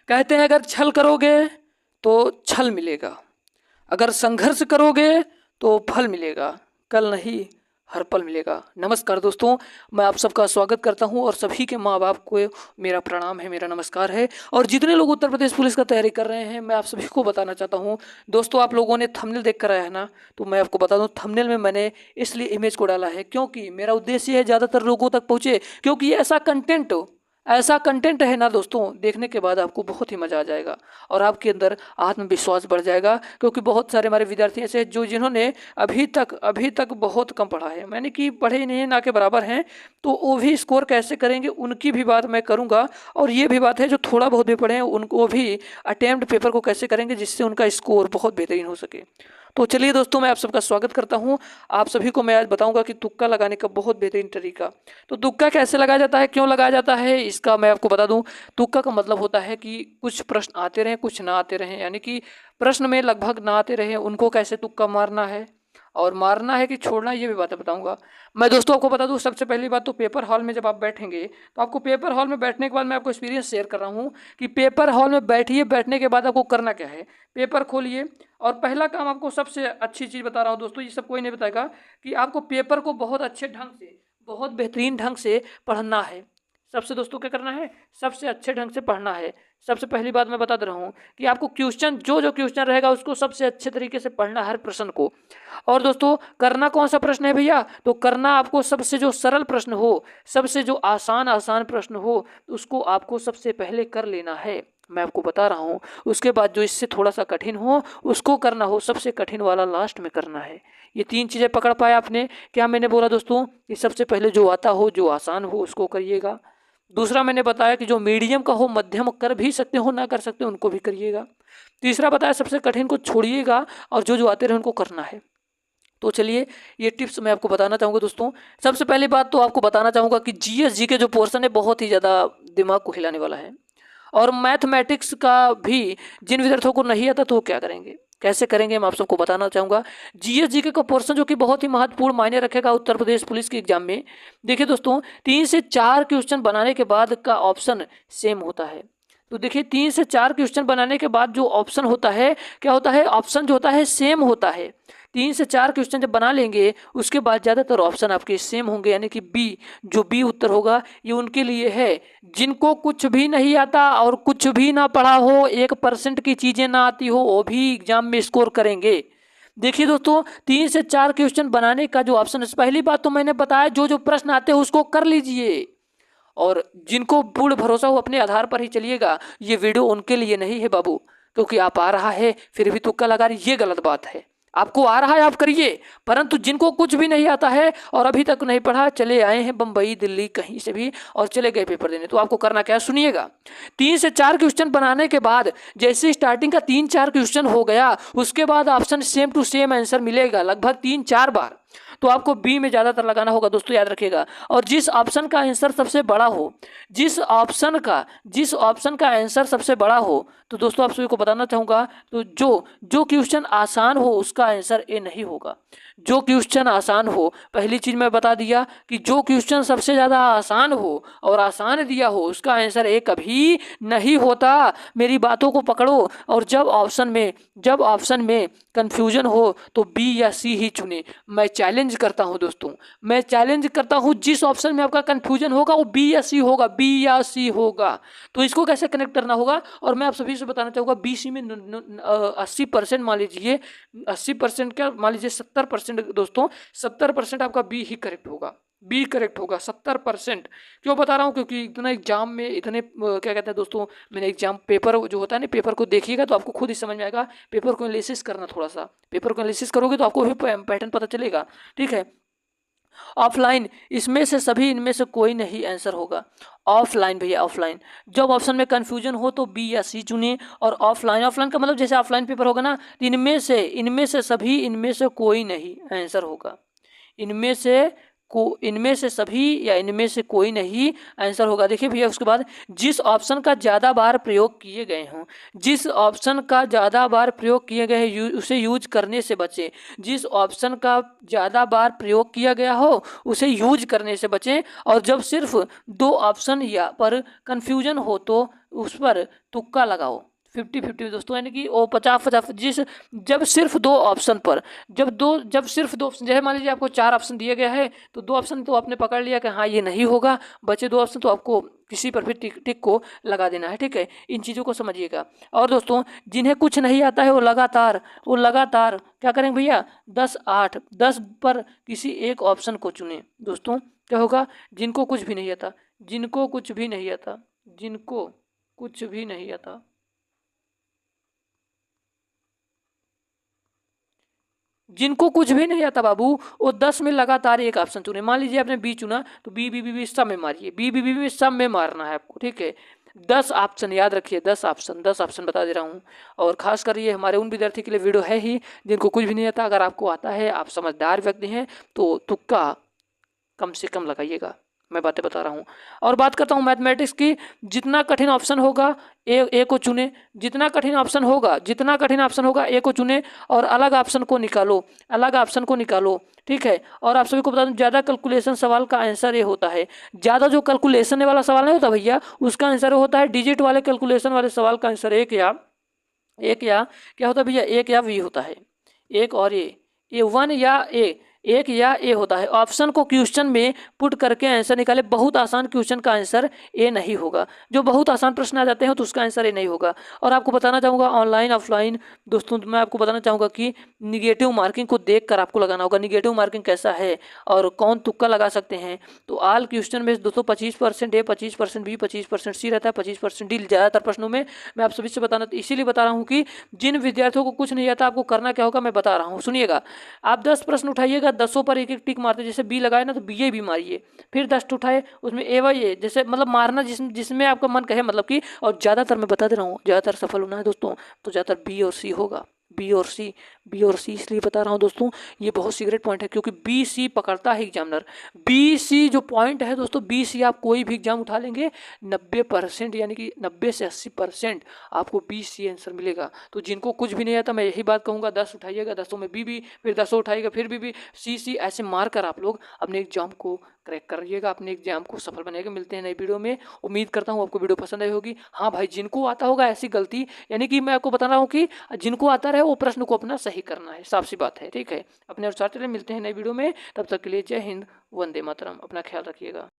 कहते हैं अगर छल करोगे तो छल मिलेगा, अगर संघर्ष करोगे तो फल मिलेगा, कल नहीं हर पल मिलेगा। नमस्कार दोस्तों, मैं आप सबका स्वागत करता हूं और सभी के माँ बाप को मेरा प्रणाम है, मेरा नमस्कार है। और जितने लोग उत्तर प्रदेश पुलिस का तैयारी कर रहे हैं, मैं आप सभी को बताना चाहता हूं। दोस्तों, आप लोगों ने थंबनेल देख कर आया है ना, तो मैं आपको बता दूं थंबनेल में मैंने इसलिए इमेज को डाला है क्योंकि मेरा उद्देश्य है ज़्यादातर लोगों तक पहुँचे, क्योंकि ये ऐसा कंटेंट है ना दोस्तों, देखने के बाद आपको बहुत ही मज़ा आ जाएगा और आपके अंदर आत्मविश्वास बढ़ जाएगा। क्योंकि बहुत सारे हमारे विद्यार्थी ऐसे हैं जिन्होंने अभी तक बहुत कम पढ़ा है, मैंने कि पढ़े ही नहीं है, ना के बराबर हैं, तो वो भी स्कोर कैसे करेंगे उनकी भी बात मैं करूँगा। और ये भी बात है जो थोड़ा बहुत भी पढ़े हैं उनको भी अटेम्प्ट पेपर को कैसे करेंगे जिससे उनका स्कोर बहुत बेहतरीन हो सके। तो चलिए दोस्तों, मैं आप सबका स्वागत करता हूं। आप सभी को मैं आज बताऊंगा कि तुक्का लगाने का बहुत बेहतरीन तरीका। तो तुक्का कैसे लगाया जाता है, क्यों लगाया जाता है, इसका मैं आपको बता दूं। तुक्का का मतलब होता है कि कुछ प्रश्न आते रहें, कुछ ना आते रहें, यानी कि प्रश्न में लगभग ना आते रहें, उनको कैसे तुक्का मारना है और मारना है कि छोड़ना, ये भी बातें बताऊंगा मैं। दोस्तों, आपको बता दूं, सबसे पहली बात तो पेपर हॉल में जब आप बैठेंगे तो आपको पेपर हॉल में बैठने के बाद मैं आपको एक्सपीरियंस शेयर कर रहा हूँ कि पेपर हॉल में बैठिए, बैठने के बाद आपको करना क्या है। पेपर खोलिए और पहला काम, आपको सबसे अच्छी चीज़ बता रहा हूँ दोस्तों, ये सब कोई नहीं बताएगा, कि आपको पेपर को बहुत अच्छे ढंग से, बहुत बेहतरीन ढंग से पढ़ना है। सबसे दोस्तों क्या करना है, सबसे अच्छे ढंग से पढ़ना है। सबसे पहली बात मैं बता दे रहा हूँ कि आपको क्वेश्चन, जो क्वेश्चन रहेगा उसको सबसे अच्छे तरीके से पढ़ना, हर प्रश्न को। और दोस्तों, करना कौन सा प्रश्न है भैया, तो करना आपको सबसे जो सरल प्रश्न हो, सबसे जो आसान प्रश्न हो, उसको आपको सबसे पहले कर लेना है। मैं आपको बता रहा हूँ, उसके बाद जो इससे थोड़ा सा कठिन हो उसको करना हो, सबसे कठिन वाला लास्ट में करना है। ये तीन चीज़ें पकड़ पाए आपने। क्या मैंने बोला दोस्तों, कि सबसे पहले जो आता हो, जो आसान हो, उसको करिएगा। दूसरा मैंने बताया कि जो मीडियम का हो, मध्यम कर भी सकते हो, ना कर सकते हो, उनको भी करिएगा। तीसरा बताया सबसे कठिन को छोड़िएगा और जो आते रहे उनको करना है। तो चलिए, ये टिप्स मैं आपको बताना चाहूँगा दोस्तों। सबसे पहली बात तो आपको बताना चाहूँगा कि जीएस जी के जो पोर्शन है बहुत ही ज़्यादा दिमाग को हिलाने वाला है। और मैथमेटिक्स का भी जिन विद्यार्थियों को नहीं आता तो वो क्या करेंगे, कैसे करेंगे, मैं आप सबको बताना चाहूँगा। जीएस जीके का पोर्शन जो कि बहुत ही महत्वपूर्ण मायने रखेगा उत्तर प्रदेश पुलिस के एग्जाम में। देखिए दोस्तों, 3 से 4 क्वेश्चन बनाने के बाद का ऑप्शन सेम होता है। तो देखिए, 3 से 4 क्वेश्चन बनाने के बाद जो ऑप्शन होता है, क्या होता है, ऑप्शन जो होता है सेम होता है। 3 से 4 क्वेश्चन जब बना लेंगे उसके बाद ज़्यादातर ऑप्शन आपके सेम होंगे, यानी कि बी, जो बी उत्तर होगा ये उनके लिए है जिनको कुछ भी नहीं आता और कुछ भी ना पढ़ा हो, 1% की चीज़ें ना आती हो, वो भी एग्जाम में स्कोर करेंगे। देखिए दोस्तों, 3 से 4 क्वेश्चन बनाने का जो ऑप्शन है, पहली बात तो मैंने बताया जो प्रश्न आते हैं उसको कर लीजिए, और जिनको पूर्ण भरोसा हो अपने आधार पर ही चलिएगा। ये वीडियो उनके लिए नहीं है बाबू, क्योंकि आप आ रहा है फिर भी तुक्का लगा रही, ये गलत बात है। आपको आ रहा है आप करिए, परंतु जिनको कुछ भी नहीं आता है और अभी तक नहीं पढ़ा, चले आए हैं बम्बई, दिल्ली, कहीं से भी और चले गए पेपर देने, तो आपको करना क्या है, सुनिएगा। 3 से 4 क्वेश्चन बनाने के बाद जैसे स्टार्टिंग का 3-4 क्वेश्चन हो गया, उसके बाद option same to same answer मिलेगा लगभग 3-4 बार। तो आपको बी में ज़्यादातर लगाना होगा दोस्तों, याद रखिएगा। और जिस ऑप्शन का आंसर सबसे बड़ा हो, जिस ऑप्शन का आंसर सबसे बड़ा हो, तो दोस्तों आप सभी को बताना चाहूँगा, तो जो क्वेश्चन आसान हो उसका आंसर ए नहीं होगा। जो क्वेश्चन आसान हो, पहली चीज़ मैं बता दिया कि जो क्वेश्चन सबसे ज़्यादा आसान हो और आसान दिया हो उसका आंसर ए कभी नहीं होता। मेरी बातों को पकड़ो, और जब ऑप्शन में कन्फ्यूजन हो तो बी या सी ही चुने। मैं चैलेंज करता हूं दोस्तों, मैं चैलेंज करता हूं, जिस ऑप्शन में आपका कन्फ्यूजन होगा वो बी या सी होगा, बी या सी होगा। तो इसको कैसे कनेक्ट करना होगा, और मैं आप सभी से बताना चाहूँगा, बी सी में 80% मान लीजिए, 80% क्या मान लीजिए 70% दोस्तों, 70% आपका बी ही करेक्ट होगा, बी करेक्ट होगा 70%। क्यों बता रहा हूँ, क्योंकि इतना एग्जाम में इतने क्या कहते हैं दोस्तों, मैंने एग्जाम पेपर जो होता है ना, पेपर को देखिएगा तो आपको खुद ही समझ में आएगा। पेपर को एनालिसिस करना, थोड़ा सा पेपर को एनालिसिस करोगे तो आपको भी पैटर्न पता चलेगा, ठीक है। ऑफलाइन, इसमें से सभी इनमें से कोई नहीं आंसर होगा। ऑफलाइन भैया, ऑफलाइन जब ऑप्शन में कंफ्यूजन हो तो बी या सी चुनिए। और ऑफलाइन का मतलब जैसे ऑफलाइन पेपर होगा ना, तो इनमें से कोई नहीं आंसर होगा, इनमें से इनमें से सभी या इनमें से कोई नहीं आंसर होगा। देखिए भैया उसके बाद जिस ऑप्शन का ज़्यादा बार प्रयोग किए गए हों, जिस ऑप्शन का ज़्यादा बार प्रयोग किए गए हैं उसे यूज करने से बचें। जिस ऑप्शन का ज़्यादा बार प्रयोग किया गया हो उसे यूज करने से बचें। और जब सिर्फ 2 ऑप्शन या पर कन्फ्यूजन हो तो उस पर तुक्का लगाओ। 50-50 दोस्तों, यानी कि वो 50-50 जब सिर्फ 2 ऑप्शन पर जब सिर्फ 2 ऑप्शन, जैसे मान लीजिए आपको 4 ऑप्शन दिया गया है तो 2 ऑप्शन तो आपने पकड़ लिया कि हाँ ये नहीं होगा, बचे 2 ऑप्शन तो आपको किसी पर भी टिक को लगा देना है। ठीक है, इन चीज़ों को समझिएगा। और दोस्तों जिन्हें कुछ नहीं आता है वो लगातार क्या करेंगे भैया, 10-8 10 पर किसी एक ऑप्शन को चुने। दोस्तों क्या होगा, जिनको कुछ भी नहीं आता, जिनको कुछ भी नहीं आता, जिनको कुछ भी नहीं आता, जिनको कुछ भी नहीं आता बाबू, वो 10 में लगातार एक ऑप्शन चुने। मान लीजिए आपने बी चुना तो बी सब में मारिए, बी सब में मारना है आपको। ठीक है, 10 ऑप्शन याद रखिए, 10 ऑप्शन बता दे रहा हूँ। और खास कर ये हमारे उन विद्यार्थी के लिए वीडियो है ही जिनको कुछ भी नहीं आता। अगर आपको आता है, आप समझदार व्यक्ति हैं, तो तुक्का कम से कम लगाइएगा, मैं बातें बता रहा हूँ। और बात करता हूँ मैथमेटिक्स की, जितना कठिन ऑप्शन होगा ए को चुने, जितना कठिन ऑप्शन होगा ए को चुने और अलग ऑप्शन को निकालो। ठीक है, और आप सभी को बता दूं ज़्यादा कैलकुलेशन सवाल का आंसर ये होता है, ज़्यादा जो कैलकुलेशन वाला सवाल नहीं होता भैया, उसका आंसर होता है डिजिट वाले कैलकुलेशन वाले सवाल का आंसर एक या क्या होता है भैया, एक या वी होता है, एक और ए 1 या एक या ए होता है। ऑप्शन को क्वेश्चन में पुट करके आंसर निकाले। बहुत आसान क्वेश्चन का आंसर ए नहीं होगा, जो बहुत आसान प्रश्न आ जाते हैं तो उसका आंसर ए नहीं होगा। और आपको बताना चाहूँगा ऑनलाइन ऑफलाइन दोस्तों, मैं आपको बताना चाहूँगा कि निगेटिव मार्किंग को देख कर आपको लगाना होगा। निगेटिव मार्किंग कैसा है और कौन तुक्का लगा सकते हैं, तो ऑल क्वेश्चन में दोस्तों 25% ए, 25% बी, 25% सी रहता है, 25% डी ज़्यादातर प्रश्नों में। मैं आप सभी से बताना इसीलिए बता रहा हूँ कि जिन विद्यार्थियों को कुछ नहीं आता आपको करना क्या होगा मैं बता रहा हूँ, सुनिएगा। आप 10 प्रश्न उठाइएगा, 10 पर एक टिक मारते, जैसे बी लगाए ना तो बी मारिए। फिर 10 उठाए उसमें ए वाई ए, जैसे मतलब मारना जिसमें आपका मन कहे, मतलब कि। और ज़्यादातर मैं बता दे रहा हूँ, ज़्यादातर सफल होना है दोस्तों तो ज़्यादातर बी और सी होगा। बी और सी इसलिए बता रहा हूँ दोस्तों, ये बहुत सीक्रेट पॉइंट है, क्योंकि बी सी पकड़ता है एग्जामिनर। बी सी जो पॉइंट है दोस्तों, बी सी आप कोई भी एग्जाम उठा लेंगे 90% यानी कि 90 से 80% आपको बी सी आंसर मिलेगा। तो जिनको कुछ भी नहीं आता मैं यही बात कहूँगा, 10 उठाइएगा, 10 में बी, फिर 10 उठाइएगा, फिर बी, सी ऐसे मार कर आप लोग अपने एग्जाम को क्रैक करिएगा, अपने एग्जाम को सफल बनाइएगा। मिलते हैं नई वीडियो में, उम्मीद करता हूँ आपको वीडियो पसंद आई होगी। हाँ भाई, जिनको आता होगा ऐसी गलती, यानी कि मैं आपको बता रहा हूँ कि जिनको आता रहे वो प्रश्न को अपना सही करना है, साफ सी बात है। ठीक है, अपने अनुसार चले, मिलते हैं नई वीडियो में, तब तक के लिए जय हिंद, वंदे मातरम, अपना ख्याल रखिएगा।